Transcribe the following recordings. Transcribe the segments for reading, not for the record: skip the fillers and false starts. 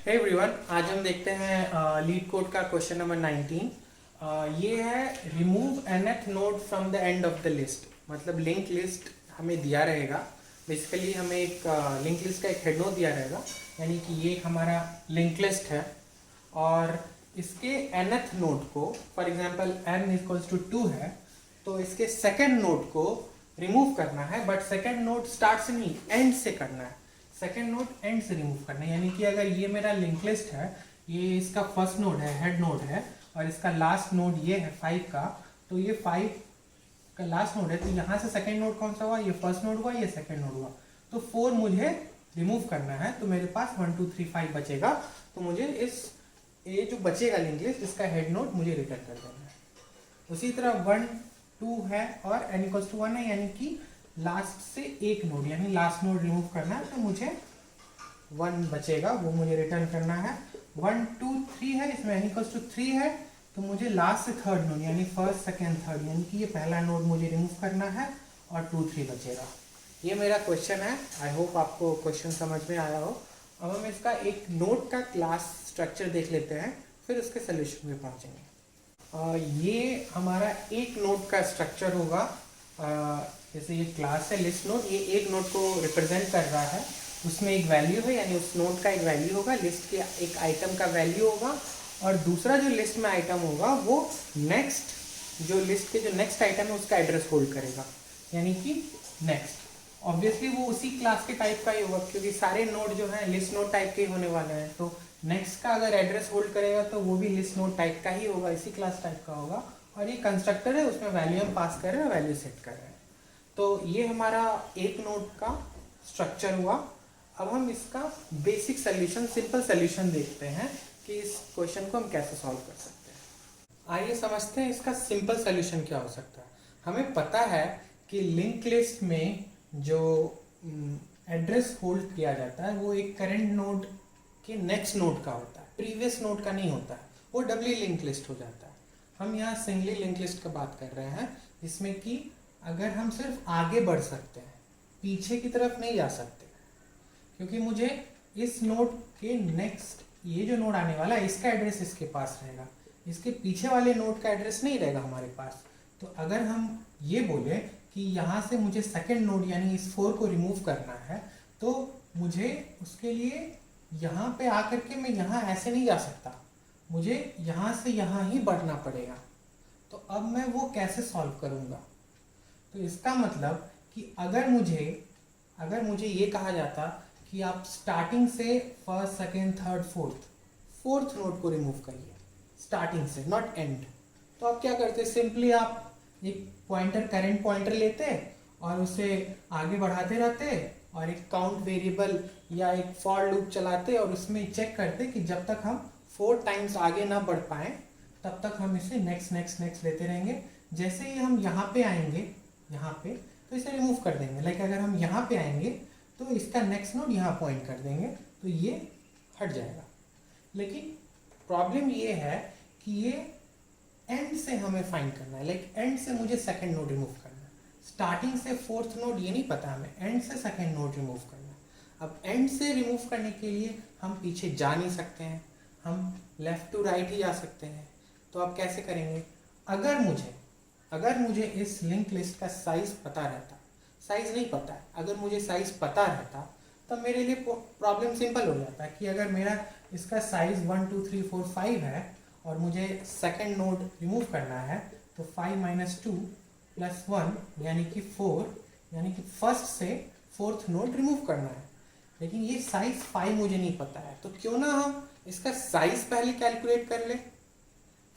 Hey everyone, आज हम देखते हैं लीड कोड का क्वेश्चन नंबर 19। ये है remove nth node from the end of the list. मतलब लिंक लिस्ट हमें दिया रहेगा। बेसिकली हमें एक लिंक लिस्ट का एक हेड नोड दिया रहेगा, यानी कि ये हमारा लिंक लिस्ट है और इसके nth नोड को, for example n equals to 2 है, तो इसके सेकेंड नोड को रिमूव करना है। बट सेकेंड नोड स्टार्ट से नहीं, एंड से करना है। सेकेंड नोड एंड से रिमूव करना है, यानी कि अगर ये मेरा लिंक लिस्ट है, ये इसका फर्स्ट नोड है, हेड नोड है, और इसका लास्ट नोड ये है 5 का, तो ये 5 का लास्ट नोड है, तो यहाँ से सेकेंड नोड कौन सा हुआ? ये फर्स्ट नोड हुआ, ये सेकेंड नोड हुआ। तो 4 मुझे रिमूव करना है, तो मेरे पास 1 2 3 5 बचेगा। तो मुझे ये जो बचेगा लिंक लिस्ट, इसका हेड नोड मुझे रिटर्न कर देना है। उसी तरह 1 2 है और n इक्वल्स टू 1 है, यानी कि लास्ट से एक नोड, यानी लास्ट नोड रिमूव करना है, तो मुझे 1 बचेगा, वो मुझे रिटर्न करना है। 1 2 3 है, इसमें n इक्वल्स टू 3 है, तो मुझे लास्ट से थर्ड नोड, यानी फर्स्ट सेकेंड थर्ड, यानी कि ये पहला नोड मुझे रिमूव करना है और 2 3 बचेगा। ये मेरा क्वेश्चन है। आई होप आपको क्वेश्चन समझ में आया हो। अब हम इसका एक नोड का क्लास स्ट्रक्चर देख लेते हैं, फिर उसके सोल्यूशन में पहुंचेंगे। ये हमारा एक नोड का स्ट्रक्चर होगा। जैसे ये क्लास है लिस्ट नोड, ये एक नोड को रिप्रेजेंट कर रहा है, उसमें एक वैल्यू है, यानी उस नोड का एक वैल्यू होगा, लिस्ट के एक आइटम का वैल्यू होगा, और दूसरा जो लिस्ट में आइटम होगा वो नेक्स्ट, जो लिस्ट के जो नेक्स्ट आइटम है उसका एड्रेस होल्ड करेगा, यानी कि नेक्स्ट। ऑब्वियसली वो उसी क्लास के टाइप का ही होगा, क्योंकि सारे नोड जो है लिस्ट नोड टाइप के ही होने वाले हैं। तो नेक्स्ट का अगर एड्रेस होल्ड करेगा तो वो भी लिस्ट नोड टाइप का ही होगा, इसी क्लास टाइप का होगा। और ये कंस्ट्रक्टर है, उसमें वैल्यू हम पास कर रहे हैं, वैल्यू सेट कर रहे हैं। तो ये हमारा एक नोड का स्ट्रक्चर हुआ। अब हम इसका बेसिक सोल्यूशन, सिंपल सोल्यूशन देखते हैं कि इस क्वेश्चन को हम कैसे सॉल्व कर सकते हैं। आइए समझते हैं इसका सिंपल सोल्यूशन क्या हो सकता है। हमें पता है कि लिंक लिस्ट में जो एड्रेस होल्ड किया जाता है वो एक करंट नोड के नेक्स्ट नोड का होता है, प्रीवियस नोड का नहीं होता है। वो डबली लिंक लिस्ट हो जाता है। हम यहाँ सिंगली लिंक लिस्ट का बात कर रहे हैं, जिसमें कि अगर हम सिर्फ आगे बढ़ सकते हैं, पीछे की तरफ नहीं जा सकते, क्योंकि मुझे इस नोड के नेक्स्ट, ये जो नोड आने वाला है, इसका एड्रेस इसके पास रहेगा, इसके पीछे वाले नोड का एड्रेस नहीं रहेगा हमारे पास। तो अगर हम ये बोले कि यहाँ से मुझे सेकेंड नोड यानी इस 4 को रिमूव करना है, तो मुझे उसके लिए यहाँ पे आकर के मैं यहाँ ऐसे नहीं जा सकता, मुझे यहाँ से यहाँ ही बढ़ना पड़ेगा। तो अब मैं वो कैसे सॉल्व करूँगा? तो इसका मतलब कि अगर मुझे ये कहा जाता कि आप स्टार्टिंग से first second third fourth node को रिमूव करिए, स्टार्टिंग से, नॉट एंड, तो आप क्या करते? सिंपली आप एक पॉइंटर, करंट पॉइंटर लेते और उसे आगे बढ़ाते रहते और एक काउंट वेरिएबल या एक फॉर लूप चलाते और उसमें चेक करते कि जब तक हम 4 टाइम्स आगे ना बढ़ पाए तब तक हम इसे नेक्स्ट नेक्स्ट नेक्स्ट लेते रहेंगे। जैसे ही हम यहाँ पे आएंगे, यहाँ पे, तो इसे रिमूव कर देंगे। लाइक अगर हम यहाँ पे आएंगे तो इसका नेक्स्ट नोड यहाँ पॉइंट कर देंगे, तो ये हट जाएगा। लेकिन प्रॉब्लम ये है कि ये एंड से हमें फाइंड करना है। लाइक एंड से मुझे सेकेंड नोड रिमूव करना है, स्टार्टिंग से फोर्थ नोड ये नहीं पता हमें, एंड से सेकेंड नोड रिमूव करना है। अब एंड से रिमूव करने के लिए हम पीछे जा नहीं सकते हैं, हम लेफ्ट टू राइट ही जा सकते हैं। तो आप कैसे करेंगे? अगर मुझे इस लिंक लिस्ट का साइज पता रहता, साइज नहीं पता है, अगर मुझे साइज पता रहता तब मेरे लिए प्रॉब्लम सिंपल हो जाता है कि अगर मेरा इसका साइज 1 2 3 4 5 है और मुझे सेकेंड नोड रिमूव करना है, तो 5 - 2 + 1 यानी कि 4, यानी कि फर्स्ट से फोर्थ नोड रिमूव करना है। लेकिन ये साइज 5 मुझे नहीं पता है, तो क्यों ना हम इसका साइज पहले कैलकुलेट कर ले,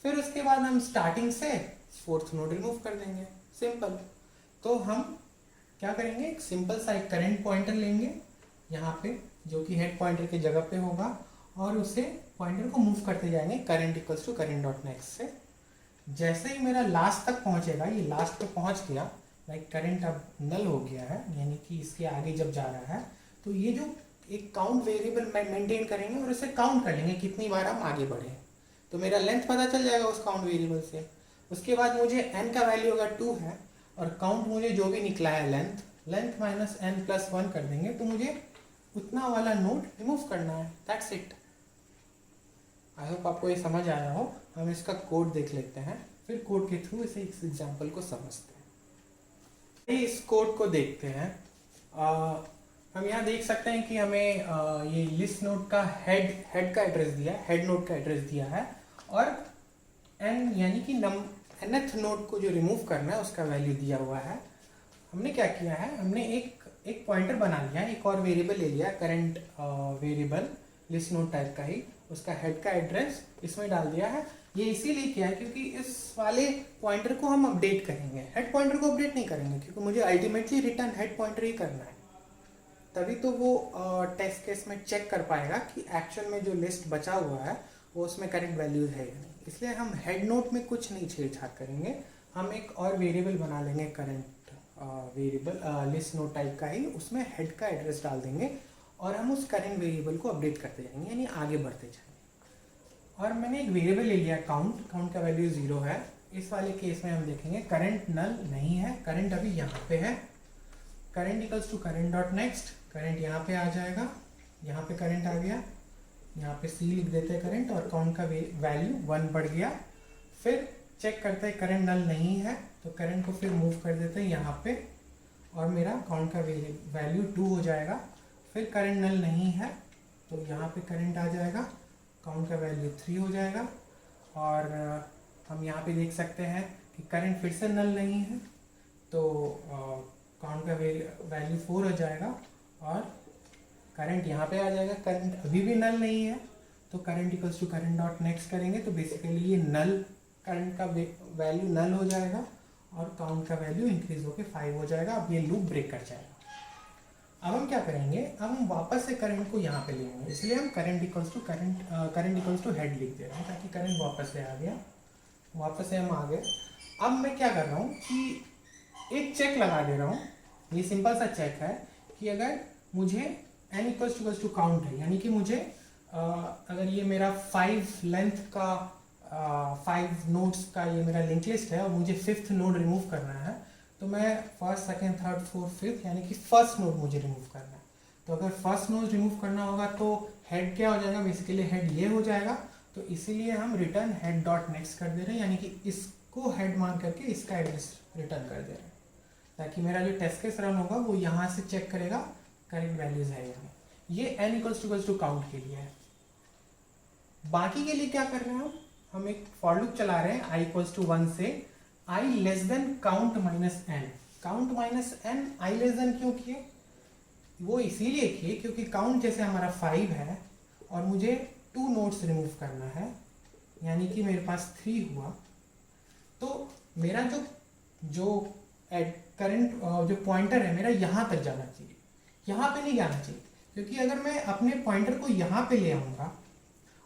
फिर उसके बाद हम स्टार्टिंग से फोर्थ नोड रिमूव कर देंगे। सिंपल। तो हम क्या करेंगे? एक सिंपल सा एक करंट पॉइंटर लेंगे यहाँ पे, जो कि हेड पॉइंटर की जगह पे होगा, और उसे पॉइंटर को मूव करते जाएंगे current equals to current dot next से। जैसे ही मेरा लास्ट तक पहुँचेगा, ये लास्ट पे पहुँच गया, लाइक करंट अब नल हो गया है, यानी कि इसके आगे जब जा रहा है, तो ये जो एक काउंट वेरिएबल मेंटेन करेंगे और उसे काउंट कर लेंगे कितनी बार हम आगे बढ़े, तो मेरा लेंथ पता चल जाएगा उस काउंट वेरिएबल से। उसके बाद मुझे n का वैल्यू अगर 2 है और काउंट मुझे जो भी निकला है लेंथ - n + 1 कर देंगे, तो मुझे उतना वाला नोड रिमूव करना है। That's it. आई होप आपको ये समझ आया हो। हम इसका कोड देख लेते हैं, फिर कोड के थ्रू इस एग्जाम्पल को समझते हैं। इस कोड को देखते हैं। हम यहाँ देख सकते हैं कि हमें ये लिस्ट नोड का हेड का एड्रेस दिया है, हेड नोड का एड्रेस दिया है, और एन यानी कि nth नोड को जो रिमूव करना है उसका वैल्यू दिया हुआ है। हमने क्या किया है, हमने एक पॉइंटर बना लिया, एक और वेरिएबल ले लिया, current variable list node type का ही, उसका हेड का एड्रेस इसमें डाल दिया है। ये इसीलिए किया है क्योंकि इस वाले पॉइंटर को हम अपडेट करेंगे, हेड पॉइंटर को अपडेट नहीं करेंगे, क्योंकि मुझे अल्टीमेटली रिटर्न हेड पॉइंटर ही करना है। तभी तो वो टेस्ट केस में चेक कर पाएगा कि एक्चुअल में जो लिस्ट बचा हुआ है वो उसमें करेक्ट वैल्यूज है या नहीं। इसलिए हम हेड नोड में कुछ नहीं छेड़छाड़ करेंगे, हम एक और वेरिएबल बना लेंगे, current variable list node type का ही, उसमें हेड का एड्रेस डाल देंगे और हम उस करंट वेरिएबल को अपडेट करते जाएंगे, यानी आगे बढ़ते जाएंगे। और मैंने एक वेरिएबल ले लिया काउंट, काउंट का वैल्यू 0 है। इस वाले केस में हम देखेंगे करंट नल नहीं है, करंट अभी यहाँ पे है। Current equals to current dot next, current यहाँ पे आ जाएगा, यहाँ पे करंट आ गया, यहाँ पे सी लिख देते हैं करंट, और काउंट का वैल्यू 1 बढ़ गया। फिर चेक करते हैं करंट नल नहीं है, तो करंट को फिर मूव कर देते हैं यहाँ पे, और मेरा काउंट का वैल्यू 2 हो जाएगा। फिर करंट नल नहीं है तो यहाँ पे करंट आ जाएगा, काउंट का वैल्यू 3 हो जाएगा। और हम यहाँ पे देख सकते हैं कि करंट फिर से नल नहीं है, तो काउंट का वैल्यू 4 हो जाएगा, और करंट यहाँ पे आ जाएगा। करंट अभी भी नल नहीं है, तो current equals to current dot next करेंगे, तो बेसिकली ये नल, करंट का वैल्यू नल हो जाएगा, और काउंट का वैल्यू इंक्रीज होकर 5 हो जाएगा। अब ये लूप ब्रेक कर जाएगा। अब हम क्या करेंगे, अब हम वापस से करंट को यहाँ पे लेंगे, इसलिए हम करंट इक्वल्स टू हेड लिख दे रहे हैं, ताकि करंट वापस से आ गया, वापस से हम आ गए। अब मैं क्या कर रहा हूँ कि एक चेक लगा दे रहा हूँ, ये सिंपल सा चेक है कि अगर मुझे n इक्वल्स टू काउंट है, यानी कि मुझे अगर ये मेरा 5 लेंथ का 5 नोड्स का ये मेरा लिंक लिस्ट है, और मुझे 5th नोड रिमूव करना है, तो मैं first, second, third, fourth, fifth, यानी कि फर्स्ट नोड मुझे रिमूव करना है। तो अगर फर्स्ट नोड रिमूव करना होगा तो हेड क्या हो जाएगा, बेसिकली हेड ये हो जाएगा। तो इसीलिए हम रिटर्न हेड डॉट नेक्स्ट कर दे रहे हैं, यानी कि इसको हेड मान करके इसका एड्रेस रिटर्न कर दे रहे हैं, ताकि मेरा जो टेस्ट केस रन होगा वो यहाँ से चेक करेगा करेक्ट वैल्यूज है या नहीं। ये n इक्वल्स टू काउंट के लिए है। बाकी के लिए क्या कर रहे हैं, हम एक फॉर लूप चला रहे हैं i इक्वल्स टू 1 से i less then count minus n। Count minus n i less then क्यों किए, वो इसीलिए किए क्योंकि काउंट जैसे हमारा 5 है और मुझे 2 नोड्स रिमूव करना है, यानी कि मेरे पास 3 हुआ, तो मेरा जो करंट जो पॉइंटर है मेरा यहाँ तक जाना चाहिए, यहाँ पे नहीं जाना चाहिए। क्योंकि अगर मैं अपने पॉइंटर को यहाँ पे ले आऊँगा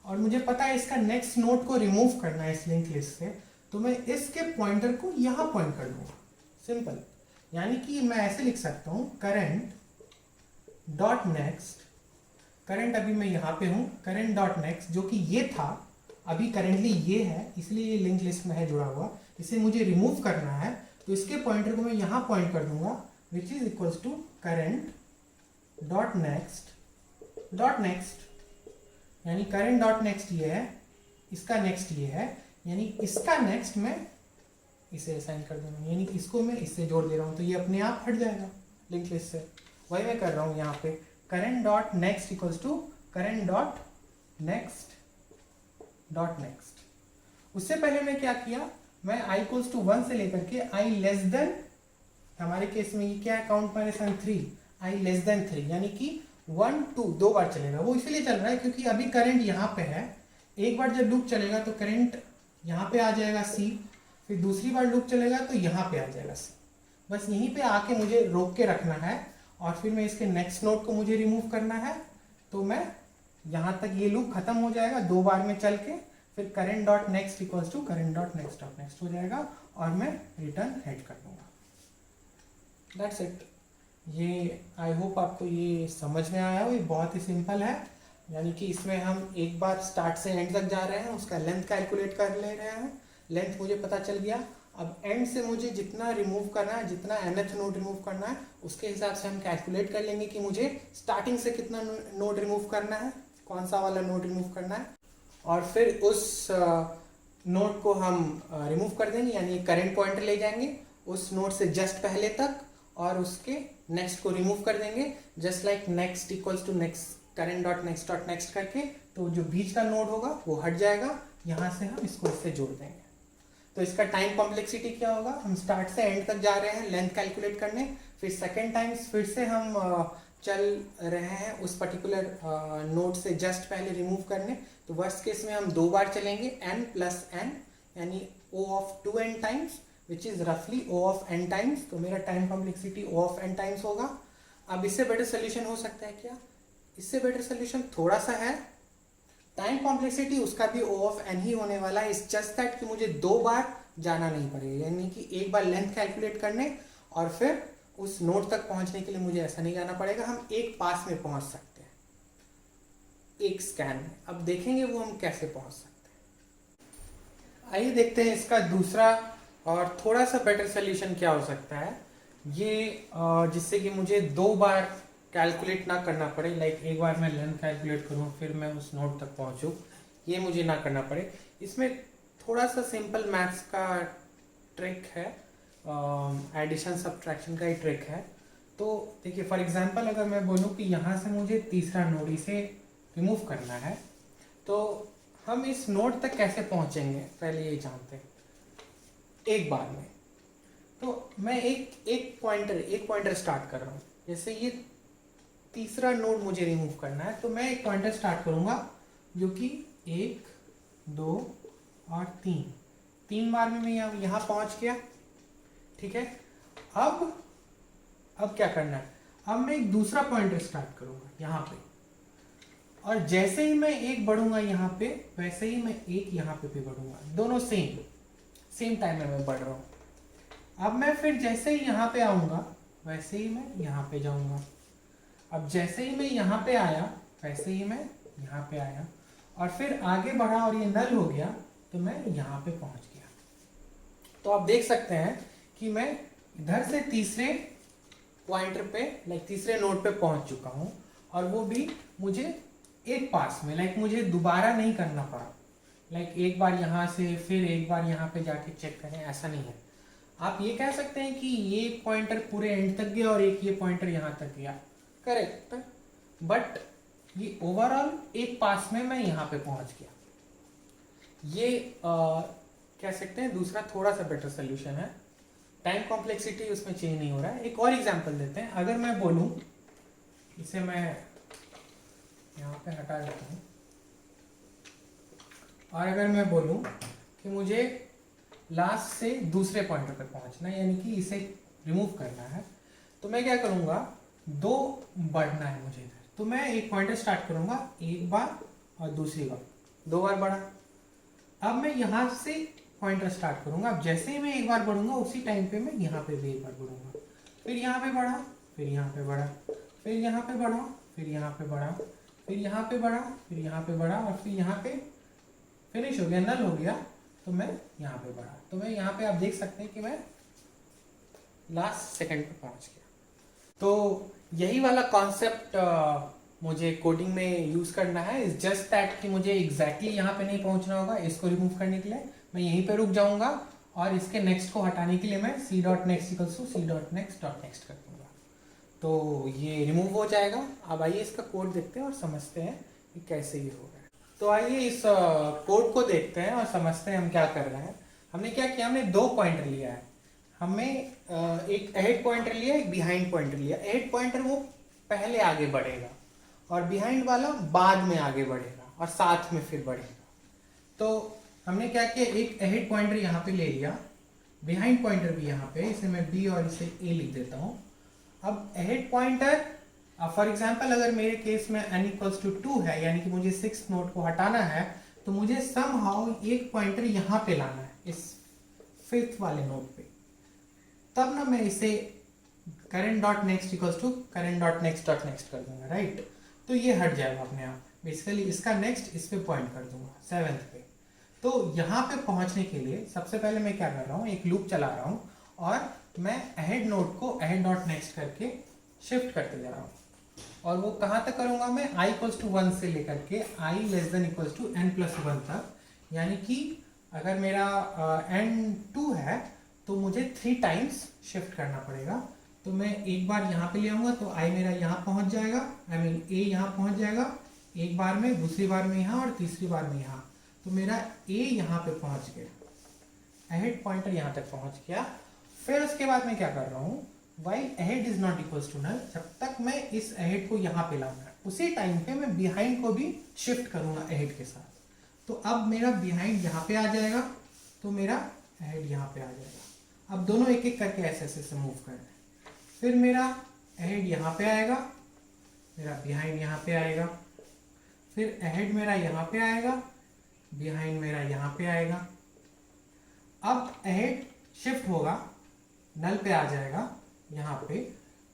और मुझे पता है इसका नेक्स्ट नोड को रिमूव करना है इस लिंक लिस्ट से, तो मैं इसके पॉइंटर को यहाँ पॉइंट कर दूंगा, सिंपल। यानी कि मैं ऐसे लिख सकता हूँ करंट डॉट नेक्स्ट, करंट अभी मैं यहाँ पे हूँ, करंट डॉट नेक्स्ट जो कि ये था, अभी करेंटली ये है, इसलिए ये लिंक लिस्ट में है जुड़ा हुआ, इसे मुझे रिमूव करना है, तो इसके पॉइंटर को मैं यहाँ पॉइंट कर दूंगा, which is equals to current dot next, यानी करंट डॉट नेक्स्ट ये है, इसका नेक्स्ट ये है, यानी इसका नेक्स्ट मैं इसे असाइन कर दूंगा, यानी इसको मैं इससे जोड़ दे रहा हूँ, तो ये अपने आप हट जाएगा लिंक लिस्ट से। वही मैं कर रहा हूँ यहाँ पे, current dot next equals to current dot next. उससे पहले मैं क्या किया, मैं i इक्वल्स टू 1 से लेकर के i लेस देन, हमारे केस में ये क्या है, count minus 3, i less then 3, यानी कि 1 2 2 बार चलेगा। वो इसलिए चल रहा है क्योंकि अभी करंट यहाँ पे है, एक बार जब लूप चलेगा तो करंट यहाँ पे आ जाएगा c, फिर दूसरी बार लूप चलेगा तो यहाँ पे आ जाएगा c। बस यहीं पे आके मुझे रोक के रखना है, और फिर मैं इसके नेक्स्ट नोड को मुझे रिमूव करना है, तो मैं यहाँ तक ये लूप खत्म हो जाएगा 2 बार में चल के, फिर current dot next equals to current dot next हो जाएगा, और मैं रिटर्न हेड कर दूंगा। That's it. ये आई होप आपको ये समझ में आया हो, ये बहुत ही सिंपल है। यानी कि इसमें हम एक बार स्टार्ट से एंड तक जा रहे हैं, उसका लेंथ कैलकुलेट कर ले रहे हैं, लेंथ मुझे पता चल गया। अब एंड से मुझे जितना रिमूव करना है, जितना nth नोड रिमूव करना है, उसके हिसाब से हम कैलकुलेट कर लेंगे कि मुझे स्टार्टिंग से कितना नोड रिमूव करना है, कौन सा वाला नोड रिमूव करना है, और फिर उस नोड को हम रिमूव कर देंगे, यानी करंट पॉइंटर ले जाएंगे उस नोड से जस्ट पहले तक और उसके नेक्स्ट को रिमूव कर देंगे, just like next equals to next current dot next करके। तो जो बीच का नोड होगा वो हट जाएगा, यहाँ से हम इसको इससे जोड़ देंगे। तो इसका टाइम कॉम्प्लेक्सिटी क्या होगा, हम स्टार्ट से एंड तक जा रहे हैं लेंथ कैलकुलेट करने, फिर सेकेंड टाइम्स फिर से हम चल रहे हैं उस पर्टिकुलर नोड से जस्ट पहले रिमूव करने। तो वर्स्ट केस में हम 2 बार चलेंगे n+n, यानी O of 2n times which is रफली O of n टाइम्स। तो मेरा time complexity O of n times होगा। अब इससे बेटर सोल्यूशन हो सकता है क्या, इससे बेटर सोल्यूशन थोड़ा सा है, टाइम कॉम्प्लेक्सिटी उसका भी O of n ही होने वाला है, इस जस्ट दैट कि मुझे 2 बार जाना नहीं पड़ेगा, यानी कि एक बार लेंथ कैलकुलेट करने और फिर उस नोड तक पहुंचने के लिए मुझे ऐसा नहीं जाना पड़ेगा, हम एक पास में पहुंच सकते हैं एक स्कैन में। अब देखेंगे वो हम कैसे पहुंच सकते हैं। आइए देखते हैं इसका दूसरा और थोड़ा सा बेटर सोल्यूशन क्या हो सकता है, ये जिससे कि मुझे 2 बार कैलकुलेट ना करना पड़े, लाइक एक बार मैं लेंथ कैलकुलेट करूं फिर मैं उस नोड तक पहुंचूं, ये मुझे ना करना पड़े। इसमें थोड़ा सा सिंपल मैथ्स का ट्रिक है, एडिशन सब्ट्रैक्शन का ही ट्रिक है। तो देखिए फॉर एग्जांपल अगर मैं बोलूं कि यहाँ से मुझे तीसरा नोड इसे रिमूव करना है, तो हम इस नोड तक कैसे पहुँचेंगे पहले ये जानते हैं एक बार में। तो मैं एक पॉइंटर स्टार्ट कर रहा हूँ, जैसे ये तीसरा नोड मुझे रिमूव करना है, तो मैं एक पॉइंटर स्टार्ट करूँगा जो कि 1 2 और 3 बार में मैं यहाँ पहुँच गया, ठीक है। अब क्या करना है, अब मैं एक दूसरा पॉइंटर स्टार्ट करूँगा यहाँ पे, और जैसे ही मैं एक बढ़ूंगा यहाँ पे वैसे ही मैं एक यहाँ पे भी बढ़ूंगा, दोनों सेम टाइम में मैं बढ़ रहा हूँ। अब मैं फिर जैसे ही यहाँ पे आऊँगा वैसे ही मैं यहाँ पे जाऊँगा, अब जैसे ही मैं यहाँ पे आया वैसे ही मैं यहाँ पे आया, और फिर आगे बढ़ा और ये नल हो गया तो मैं यहाँ पे पहुँच गया। तो आप देख सकते हैं कि मैं इधर से तीसरे पॉइंटर पे लाइक तीसरे नोड पे पहुँच चुका हूँ, और वो भी मुझे एक पास में, लाइक मुझे दोबारा नहीं करना पड़ा, लाइक एक बार यहाँ से फिर एक बार यहाँ पे जाके चेक करें, ऐसा नहीं है। आप ये कह सकते हैं कि ये पॉइंटर पूरे एंड तक गया और एक ये पॉइंटर यहाँ तक गया, करेक्ट, बट ये ओवरऑल एक पास में मैं यहाँ पे पहुँच गया। ये कह सकते हैं दूसरा थोड़ा सा बेटर सोल्यूशन है, टाइम कॉम्प्लेक्सिटी उसमें चेंज नहीं हो रहा है। एक और एग्जांपल देते हैं, अगर मैं बोलूँ, इसे मैं यहाँ पे हटा देता हूँ, और अगर मैं बोलूँ कि मुझे लास्ट से दूसरे पॉइंटर पर पहुँचना है, यानी कि इसे रिमूव करना है, तो मैं क्या करूँगा, 2 बढ़ना है मुझे इधर, तो मैं एक पॉइंटर स्टार्ट करूँगा एक बार और दूसरी बार, 2 बार बढ़ा। अब मैं यहाँ से पॉइंटर स्टार्ट करूँगा, अब जैसे ही मैं एक बार बढ़ूँगा उसी टाइम पे मैं यहाँ पे भी एक बार बढ़ूँगा, फिर यहाँ पे बढ़ा, फिर यहाँ पे बढ़ा, फिर यहाँ पे बढ़ा, फिर यहाँ पे बढ़ा, फिर यहाँ पे बढ़ा, फिर यहाँ पे बढ़ा, और फिर यहाँ पे फिनिश हो गया, नल हो गया, तो मैं यहाँ पे बढ़ा। तो मैं यहाँ पे आप देख सकते हैं कि मैं लास्ट सेकंड पे पहुँच गया। तो यही वाला कॉन्सेप्ट मुझे कोडिंग में यूज़ करना है, इज जस्ट दैट कि मुझे एग्जैक्टली यहाँ पे नहीं पहुँचना होगा। इसको रिमूव करने के लिए मैं यहीं पे रुक जाऊँगा, और इसके नेक्स्ट को हटाने के लिए मैं c.next = c.next कर दूँगा, तो ये रिमूव हो जाएगा। अब आइए इसका कोड देखते हैं और समझते हैं कि कैसे ये होगा। तो आइए इस कोड को देखते हैं और समझते हैं हम क्या कर रहे हैं। हमने क्या किया, हमने 2 पॉइंटर लिया है, हमने एक अहेड पॉइंटर लिया, एक बिहाइंड पॉइंटर लिया। अहेड पॉइंटर वो पहले आगे बढ़ेगा और बिहाइंड वाला बाद में आगे बढ़ेगा और साथ में फिर बढ़ेगा। तो हमने क्या किया, एक अहेड पॉइंटर यहाँ पे ले लिया, बिहाइंड पॉइंटर भी यहाँ पे, इसे मैं बी और इसे ए लिख देता हूँ। अब अहेड पॉइंटर फॉर एग्जाम्पल अगर मेरे केस में n = 2 है, यानी कि मुझे 6 नोड को हटाना है, तो मुझे समहाउ एक पॉइंटर यहाँ पे लाना है इस 5th वाले नोड पे, तब ना मैं इसे current.next = current.next कर दूंगा, राइट। तो ये हट जाएगा अपने आप, बेसिकली इसका नेक्स्ट इस पे पॉइंट कर दूंगा 7th पे। तो यहाँ पे पहुँचने के लिए सबसे पहले मैं क्या कर रहा हूँ, एक लूप चला रहा हूँ और मैं अहेड नोड को ahead.next करके शिफ्ट करते जा रहा हूँ। और वो कहाँ तक करूँगा मैं, i इक्वल्स टू 1 से लेकर के i less than equals to n+1 तक। यानी कि अगर मेरा n2 है तो मुझे 3 टाइम्स शिफ्ट करना पड़ेगा। तो मैं एक बार यहाँ पे ले आऊँगा तो i मेरा यहाँ पहुँच जाएगा, आई मीन a यहाँ पहुँच जाएगा एक बार में, दूसरी बार में यहाँ और तीसरी बार में यहाँ। तो मेरा a यहाँ पे पहुँच गया, अहेड पॉइंटर यहाँ तक पहुँच गया। फिर उसके बाद मैं क्या कर रहा हूँ, while ahead is not equals to null, जब तक मैं इस अहेड को यहाँ पे लाऊंगा उसी टाइम पे मैं बिहाइंड को भी शिफ्ट करूंगा अहेड के साथ। तो अब मेरा बिहाइंड यहाँ पे आ जाएगा, तो मेरा अहेड यहाँ पे आ जाएगा। अब दोनों एक एक करके ऐसे ऐसे से मूव करना है। फिर मेरा अहेड यहाँ पे आएगा, मेरा बिहाइंड यहाँ पे आएगा, फिर अहेड मेरा यहाँ पे आएगा, बिहाइंड मेरा यहाँ पे आएगा। अब अहेड शिफ्ट होगा, नल पे आ जाएगा यहाँ पे,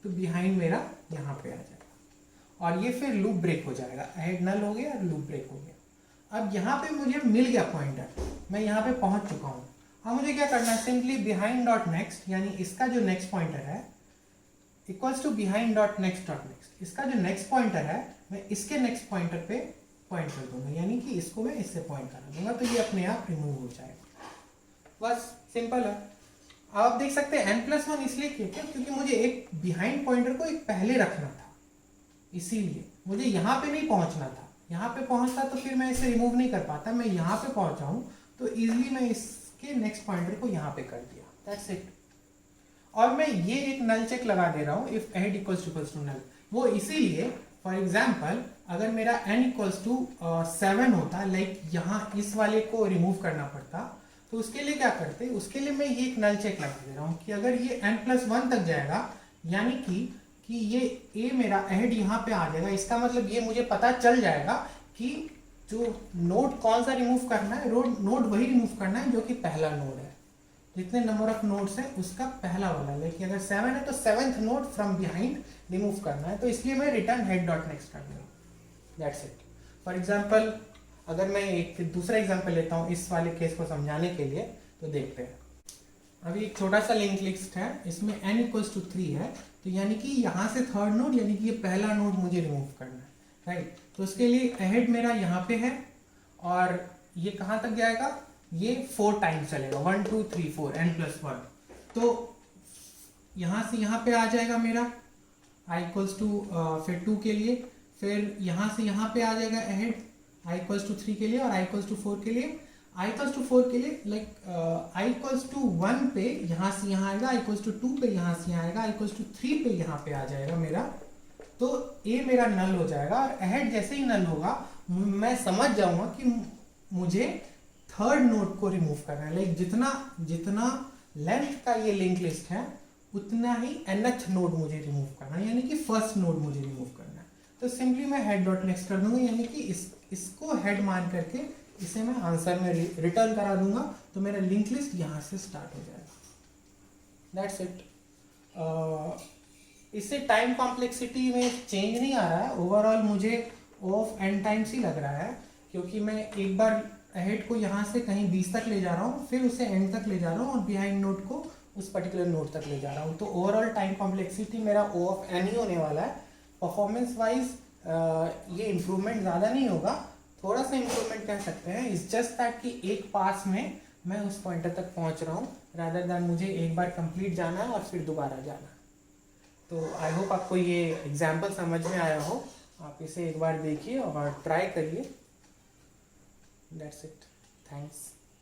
तो बिहाइंड मेरा यहाँ पे आ जाएगा और ये फिर लूप ब्रेक हो जाएगा। अहेड नल हो गया और लूप ब्रेक हो गया। अब यहाँ पे मुझे मिल गया पॉइंटर, मैं यहाँ पे पहुँच चुका हूँ। अब मुझे क्या करना है, सिंपली बिहाइंड डॉट नेक्स्ट, यानी इसका जो नेक्स्ट पॉइंटर है equals to behind dot next dot next. इसका जो नेक्स्ट पॉइंटर है मैं इसके नेक्स्ट पॉइंटर पे पॉइंट कर दूंगा, यानी कि इसको मैं इससे पॉइंट करा दूंगा, तो ये अपने आप रिमूव हो जाएगा। बस सिंपल है। अब आप देख सकते हैं n+1 इसलिए किया क्योंकि मुझे एक बिहाइंड पॉइंटर को एक पहले रखना था, इसीलिए मुझे यहाँ पे नहीं पहुँचना था। यहाँ पे पहुँचता तो फिर मैं इसे रिमूव नहीं कर पाता, मैं यहाँ पे पहुँचा हूँ तो इजीली मैं इसके नेक्स्ट पॉइंटर को यहाँ पे कर दिया, दैट्स इट। और मैं ये एक नल चेक लगा दे रहा हूँ, if ahead equals to null. वो इसीलिए फॉर एग्जाम्पल अगर मेरा n इक्वल्स टू 7 होता, लाइक यहाँ इस वाले को रिमूव करना पड़ता, तो उसके लिए क्या करते, उसके लिए मैं ये एक नल चेक लगा दे रहा हूँ कि अगर ये n+1 तक जाएगा, यानी कि ये a मेरा अहेड यहाँ पे आ जाएगा। इसका मतलब ये मुझे पता चल जाएगा कि जो नोड कौन सा रिमूव करना है, नोड वही रिमूव करना है जो कि पहला नोड है। जितने नंबर ऑफ नोड्स है उसका पहला वाला, लेकिन अगर 7 है तो 7th node from behind remove करना है। तो इसलिए मैं रिटर्न हेड डॉट नेक्स्ट कर दूंगा, दैट्स इट। फॉर एग्जाम्पल अगर मैं एक दूसरा एग्जांपल लेता हूँ इस वाले केस को समझाने के लिए, तो देखते हैं। अभी एक छोटा सा लिंक लिस्ट है, इसमें n इक्वल्स टू 3 है, तो यानी कि यहाँ से थर्ड नोड, यानी कि ये पहला नोड मुझे रिमूव करना है, राइट। तो उसके लिए अहेड मेरा यहाँ पे है और ये कहाँ तक जाएगा, ये 4 टाइम्स चलेगा, 1 2 3 4 n+1। तो यहाँ से यहाँ पे आ जाएगा मेरा i इक्वल्स टू फिर 2 के लिए, फिर यहाँ से यहाँ पे आ जाएगा अहेड i इक्वल्स टू 3 के लिए और i इक्वल्स टू 4 के लिए। i इक्वल्स टू 4 के लिए लाइक i इक्वल्स टू 1 पे यहाँ से यहाँ आएगा, i इक्वल्स टू 2 पे यहाँ से यहाँ आएगा, i इक्वल्स टू 3 पे यहाँ पे आ जाएगा मेरा। तो a मेरा नल हो जाएगा और अहेड जैसे ही नल होगा मैं समझ जाऊंगा कि मुझे थर्ड नोड को रिमूव करना है। लाइक जितना लेंथ का ये लिंक लिस्ट है उतना ही nth नोड मुझे रिमूव करना है, यानी कि फर्स्ट नोड मुझे रिमूव करना है। तो सिंपली मैं हेड डॉट नेक्स्ट कर दूंगा, यानी कि इसको हेड मान करके इसे मैं आंसर में रिटर्न करा दूंगा, तो मेरा लिंक लिस्ट यहाँ से स्टार्ट हो जाएगा, दैट्स इट। इससे टाइम कॉम्प्लेक्सिटी में चेंज नहीं आ रहा है, ओवरऑल मुझे ऑफ n टाइम्स ही लग रहा है, क्योंकि मैं एक बार अहेड को यहाँ से कहीं 20 तक ले जा रहा हूँ, फिर उसे एंड तक ले जा रहा हूँ और बिहाइंड नोड को उस पर्टिकुलर नोड तक ले जा रहा हूँ। तो ओवरऑल टाइम कॉम्प्लेक्सिटी मेरा O ऑफ n ही होने वाला है। परफॉर्मेंस वाइज ये इम्प्रूवमेंट ज़्यादा नहीं होगा, थोड़ा सा इम्प्रूवमेंट कह सकते हैं। इट्स जस्ट दैट कि एक पास में मैं उस पॉइंटर तक पहुँच रहा हूँ, रादर दैन मुझे एक बार कंप्लीट जाना है और फिर दोबारा जाना है। तो आई होप आपको ये एग्जाम्पल समझ में आया हो, आप इसे एक बार देखिए और ट्राई करिए। That's it, thanks.